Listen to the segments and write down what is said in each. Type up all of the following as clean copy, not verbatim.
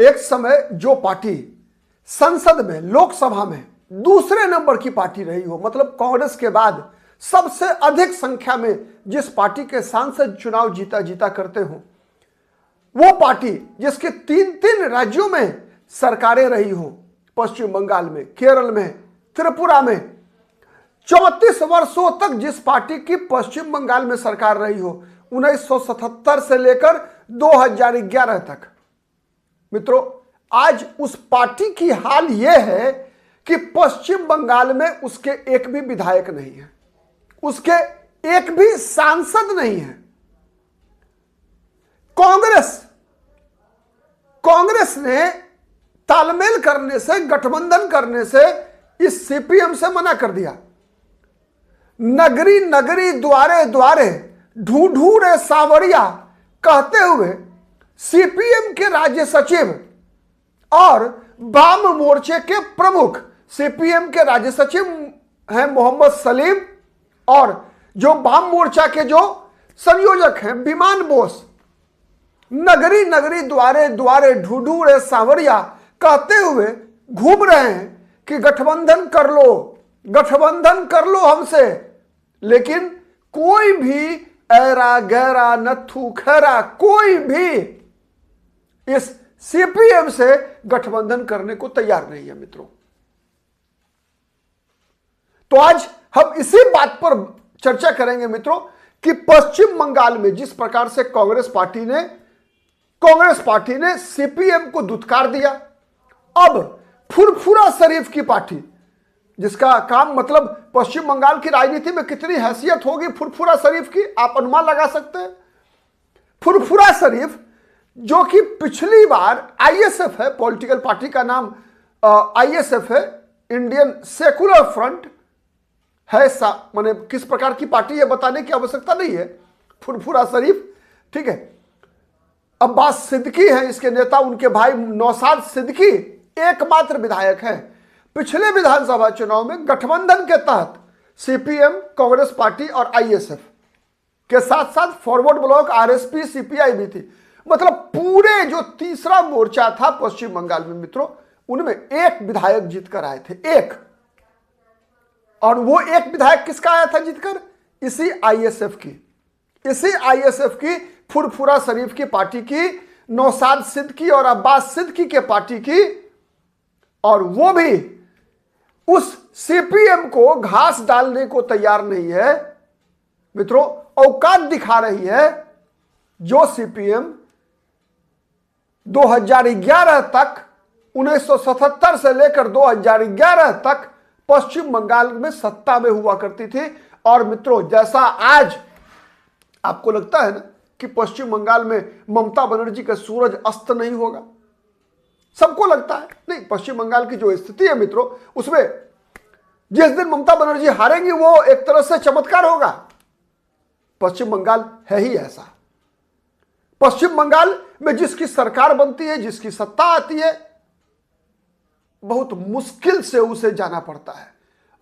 एक समय जो पार्टी संसद में, लोकसभा में दूसरे नंबर की पार्टी रही हो, मतलब कांग्रेस के बाद सबसे अधिक संख्या में जिस पार्टी के सांसद चुनाव जीता करते हो, वो पार्टी जिसके 3 राज्यों में सरकारें रही हो, पश्चिम बंगाल में, केरल में, त्रिपुरा में, 34 वर्षों तक जिस पार्टी की पश्चिम बंगाल में सरकार रही हो, 1977 से लेकर 2011 तक। मित्रों, आज उस पार्टी की हाल यह है कि पश्चिम बंगाल में उसके एक भी विधायक नहीं है, उसके एक भी सांसद नहीं है। कांग्रेस ने तालमेल करने से, गठबंधन करने से इस सीपीएम से मना कर दिया। नगरी नगरी द्वारे द्वारे ढूंढू रे सावरिया कहते हुए सीपीएम के राज्य सचिव और वाम मोर्चे के प्रमुख, सीपीएम के राज्य सचिव हैं मोहम्मद सलीम, और जो वाम मोर्चा के जो संयोजक हैं विमान बोस, नगरी नगरी द्वारे द्वारे ढूंढू रे सावरिया कहते हुए घूम रहे हैं कि गठबंधन कर लो हमसे। लेकिन कोई भी ऐरा गैरा नथु खैरा कोई भी इस सीपीएम से गठबंधन करने को तैयार नहीं है। मित्रों, तो आज हम इसी बात पर चर्चा करेंगे मित्रों कि पश्चिम बंगाल में जिस प्रकार से कांग्रेस पार्टी ने सीपीएम को दुत्कार दिया, अब फुरफुरा शरीफ की पार्टी, जिसका काम मतलब पश्चिम बंगाल की राजनीति में कितनी हैसियत होगी फुरफुरा शरीफ की, आप अनुमान लगा सकते हैं। फुरफुरा शरीफ जो कि पिछली बार आईएसएफ है, पॉलिटिकल पार्टी का नाम आईएसएफ है, इंडियन सेकुलर फ्रंट है, माने किस प्रकार की पार्टी है बताने की आवश्यकता नहीं है। फुरफुरा शरीफ, ठीक है। अब्बास सिद्दीकी है इसके नेता, उनके भाई नौशाद सिद्दीकी एकमात्र विधायक हैं। पिछले विधानसभा चुनाव में गठबंधन के तहत सीपीएम, कांग्रेस पार्टी और आईएसएफ के साथ साथ फॉरवर्ड ब्लॉक, आरएसपी, सीपीआई भी थी। मतलब पूरे जो तीसरा मोर्चा था पश्चिम बंगाल में मित्रों, उनमें एक विधायक जीतकर आए थे, एक। और वो एक विधायक किसका आया था जीतकर? इसी आईएसएफ की फुरफुरा शरीफ की पार्टी की, नौशाद सिद्दीकी और अब्बास सिद्दीकी के पार्टी की, और वो भी उस सीपीएम को घास डालने को तैयार नहीं है मित्रों। औकात दिखा रही है जो सीपीएम 2011 तक, 1977 से लेकर 2011 तक पश्चिम बंगाल में सत्ता में हुआ करती थी। और मित्रों, जैसा आज आपको लगता है ना कि पश्चिम बंगाल में ममता बनर्जी का सूरज अस्त नहीं होगा, सबको लगता है नहीं। पश्चिम बंगाल की जो स्थिति है मित्रों, उसमें जिस दिन ममता बनर्जी हारेंगी वो एक तरह से चमत्कार होगा। पश्चिम बंगाल है ही ऐसा। पश्चिम बंगाल में जिसकी सरकार बनती है, जिसकी सत्ता आती है, बहुत मुश्किल से उसे जाना पड़ता है।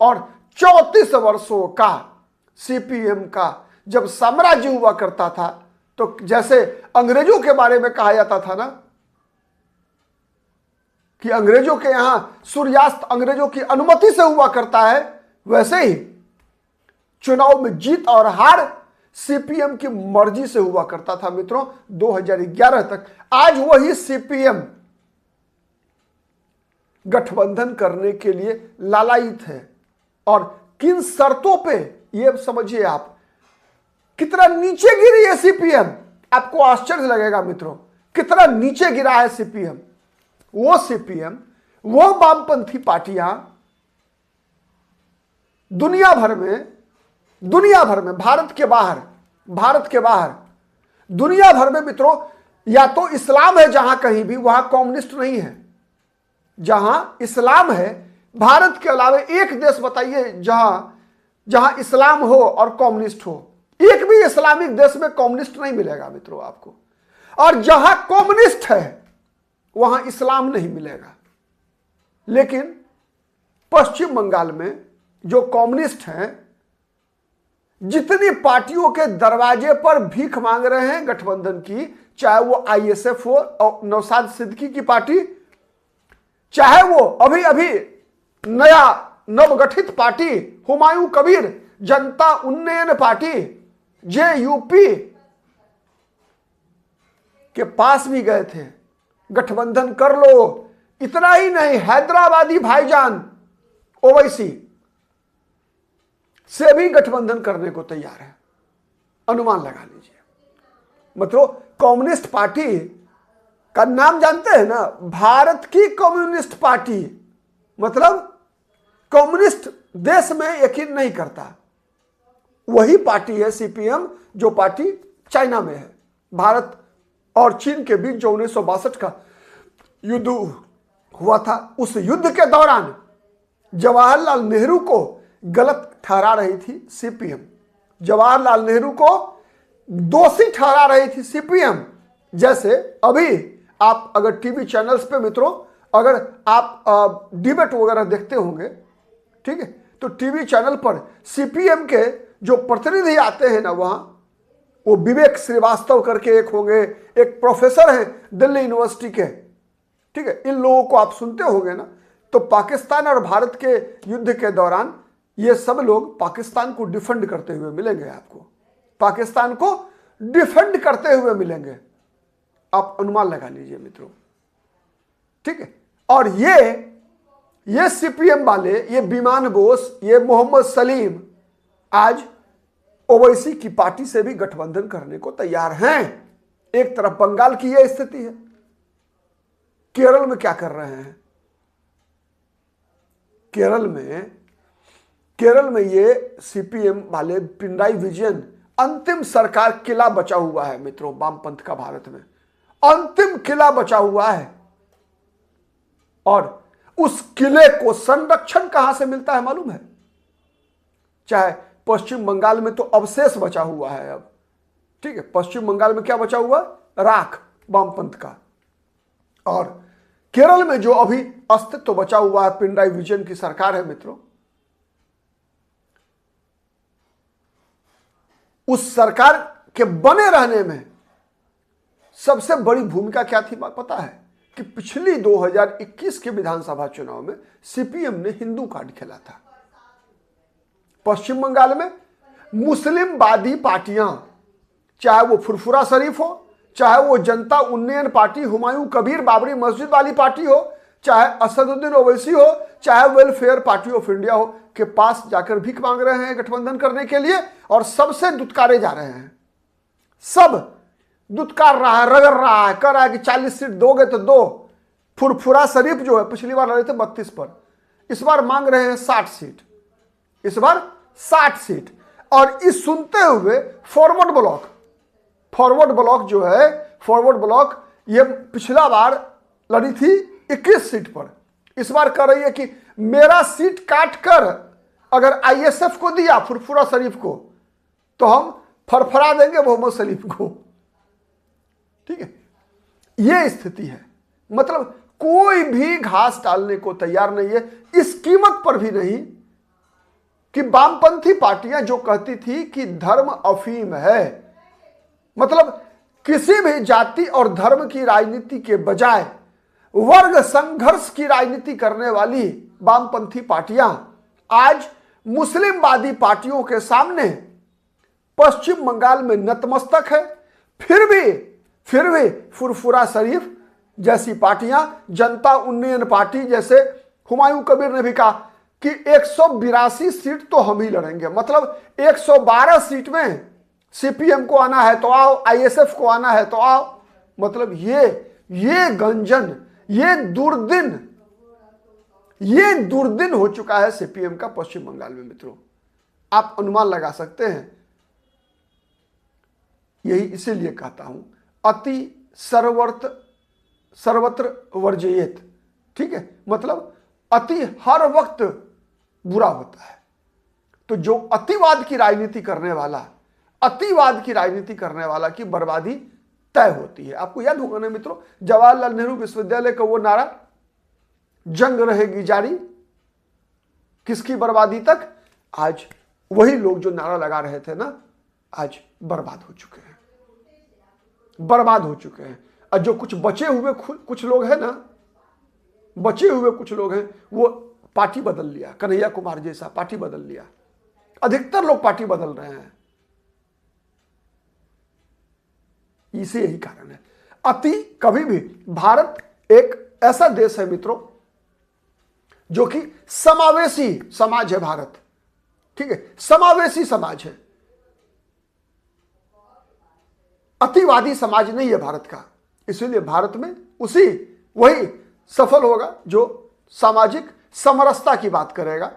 और 34 वर्षों का सीपीएम का जब साम्राज्य हुआ करता था, तो जैसे अंग्रेजों के बारे में कहा जाता था ना कि अंग्रेजों के यहां सूर्यास्त अंग्रेजों की अनुमति से हुआ करता है, वैसे ही चुनाव में जीत और हार सीपीएम की मर्जी से हुआ करता था मित्रों 2011 तक। आज वही सीपीएम गठबंधन करने के लिए लालायित है। और किन शर्तों पे, ये समझिए आप, कितना नीचे गिरी है सीपीएम। आपको आश्चर्य लगेगा मित्रों, कितना नीचे गिरा है सीपीएम। वो सीपीएम, वो वामपंथी पार्टियां दुनिया भर में, भारत के बाहर दुनिया भर में मित्रों, या तो इस्लाम है जहां कहीं भी, वहां कम्युनिस्ट नहीं है। जहां इस्लाम है, भारत के अलावा एक देश बताइए जहां इस्लाम हो और कम्युनिस्ट हो। एक भी इस्लामिक देश में कम्युनिस्ट नहीं मिलेगा मित्रों आपको। और जहां कम्युनिस्ट है वहां इस्लाम नहीं मिलेगा। लेकिन पश्चिम बंगाल में जो कम्युनिस्ट हैं, जितनी पार्टियों के दरवाजे पर भीख मांग रहे हैं गठबंधन की, चाहे वो आईएसएफ हो और नौशाद सिद्दीकी की पार्टी, चाहे वो अभी अभी नया नवगठित पार्टी हुमायूं कबीर जनता उन्नयन पार्टी जेयूपी के पास भी गए थे, गठबंधन कर लो। इतना ही नहीं, हैदराबादी भाईजान ओवैसी से भी गठबंधन करने को तैयार है। अनुमान लगा लीजिए। मतलब कम्युनिस्ट पार्टी का नाम जानते हैं ना, भारत की कम्युनिस्ट पार्टी, मतलब कम्युनिस्ट देश में यकीन नहीं करता, वही पार्टी है सीपीएम जो पार्टी चाइना में है। भारत और चीन के बीच जो 1962 का युद्ध हुआ था, उस युद्ध के दौरान जवाहरलाल नेहरू को गलत ठहरा रही थी सीपीएम, जवाहरलाल नेहरू को दोषी ठहरा रही थी सीपीएम। जैसे अभी आप अगर टीवी चैनल्स पे मित्रों, अगर आप डिबेट वगैरह देखते होंगे, ठीक है, तो टीवी चैनल पर सीपीएम के जो प्रतिनिधि आते हैं ना, वहां वो विवेक श्रीवास्तव करके एक होंगे, एक प्रोफेसर हैं दिल्ली यूनिवर्सिटी के, ठीक है, इन लोगों को आप सुनते होंगे ना। तो पाकिस्तान और भारत के युद्ध के दौरान ये सब लोग पाकिस्तान को डिफेंड करते हुए मिलेंगे, आपको पाकिस्तान को डिफेंड करते हुए मिलेंगे, आप अनुमान लगा लीजिए मित्रों, ठीक है। और ये सीपीएम वाले, ये विमान बोस, ये मोहम्मद सलीम आज ओवैसी की पार्टी से भी गठबंधन करने को तैयार हैं। एक तरफ बंगाल की यह स्थिति है, केरल में क्या कर रहे हैं, केरल में ये सीपीएम वाले पिनराई विजयन, अंतिम सरकार किला बचा हुआ है मित्रों वामपंथ का, भारत में अंतिम किला बचा हुआ है। और उस किले को संरक्षण कहां से मिलता है मालूम है? चाहे पश्चिम बंगाल में तो अवशेष बचा हुआ है अब, ठीक है, पश्चिम बंगाल में क्या बचा हुआ? राख वामपंथ का। और केरल में जो अभी अस्तित्व बचा हुआ है, पिनराई विजयन की सरकार है मित्रों, उस सरकार के बने रहने में सबसे बड़ी भूमिका क्या थी पता है? कि पिछली 2021 के विधानसभा चुनाव में सीपीएम ने हिंदू कार्ड खेला था। पश्चिम बंगाल में मुस्लिमवादी पार्टियां, चाहे वो फुरफुरा शरीफ हो, चाहे वो जनता उन्नयन पार्टी हुमायूं कबीर बाबरी मस्जिद वाली पार्टी हो, चाहे असदुद्दीन ओवैसी हो, चाहे वेलफेयर पार्टी ऑफ इंडिया हो, के पास जाकर भीख मांग रहे हैं गठबंधन करने के लिए, और सबसे दुत्कारे जा रहे हैं। सब दुत्कार रहा है, रगड़ रहा है, कह रहा है कि 40 सीट दोगे तो दो। फुरफुरा शरीफ जो है पिछली बार लड़े थे 32 पर, इस बार मांग रहे हैं 60 सीट, इस बार 60 सीट। और इस सुनते हुए फॉरवर्ड ब्लॉक जो है, फॉरवर्ड ब्लॉक ये पिछला बार लड़ी थी 21 सीट पर, इस बार कह रही है कि मेरा सीट काट कर अगर आईएसएफ को दिया फुरफुरा शरीफ को, तो हम फरफरा देंगे मोहम्मद सलीम को, ठीक है। यह स्थिति है, मतलब कोई भी घास डालने को तैयार नहीं है, इस कीमत पर भी नहीं कि वामपंथी पार्टियां जो कहती थी कि धर्म अफीम है, मतलब किसी भी जाति और धर्म की राजनीति के बजाय वर्ग संघर्ष की राजनीति करने वाली वामपंथी पार्टियां आज मुस्लिमवादी पार्टियों के सामने पश्चिम बंगाल में नतमस्तक है। फिर भी फुरफुरा शरीफ जैसी पार्टियां, जनता उन्नयन पार्टी जैसे हुमायूं कबीर ने भी कहा कि 182 सीट तो हम ही लड़ेंगे, मतलब 112 सीट में सीपीएम को आना है तो आओ, आईएसएफ को आना है तो आओ। मतलब ये गंजन, ये दुर्दिन हो चुका है सीपीएम का पश्चिम बंगाल में मित्रों। आप अनुमान लगा सकते हैं। यही इसीलिए कहता हूं अति सर्वत्र वर्जयेत, ठीक है, मतलब अति हर वक्त बुरा होता है। तो जो अतिवाद की राजनीति करने वाला की बर्बादी तय होती है। आपको याद होगा ना मित्रों, जवाहरलाल नेहरू विश्वविद्यालय का वो नारा, जंग रहेगी जारी किसकी बर्बादी तक। आज वही लोग जो नारा लगा रहे थे ना, आज बर्बाद हो चुके हैं। बर्बाद हो चुके हैं। और जो कुछ बचे हुए कुछ लोग हैं ना, बचे हुए कुछ लोग हैं, वो पार्टी बदल लिया, कन्हैया कुमार जैसा पार्टी बदल लिया। अधिकतर लोग पार्टी बदल रहे हैं, इसे यही कारण है। अति कभी भी, भारत एक ऐसा देश है मित्रों जो कि समावेशी समाज है भारत, ठीक है, समावेशी समाज है, अतिवादी समाज नहीं है भारत का। इसीलिए भारत में वही सफल होगा जो सामाजिक समरसता की बात करेगा,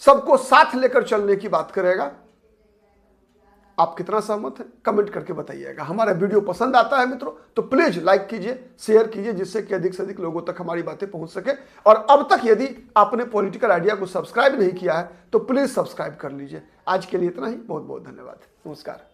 सबको साथ लेकर चलने की बात करेगा। आप कितना सहमत हैं कमेंट करके बताइएगा। हमारा वीडियो पसंद आता है मित्रों तो प्लीज लाइक कीजिए, शेयर कीजिए, जिससे कि अधिक से अधिक लोगों तक हमारी बातें पहुंच सके। और अब तक यदि आपने पॉलिटिकल आइडिया को सब्सक्राइब नहीं किया है तो प्लीज सब्सक्राइब कर लीजिए। आज के लिए इतना ही, बहुत बहुत धन्यवाद, नमस्कार।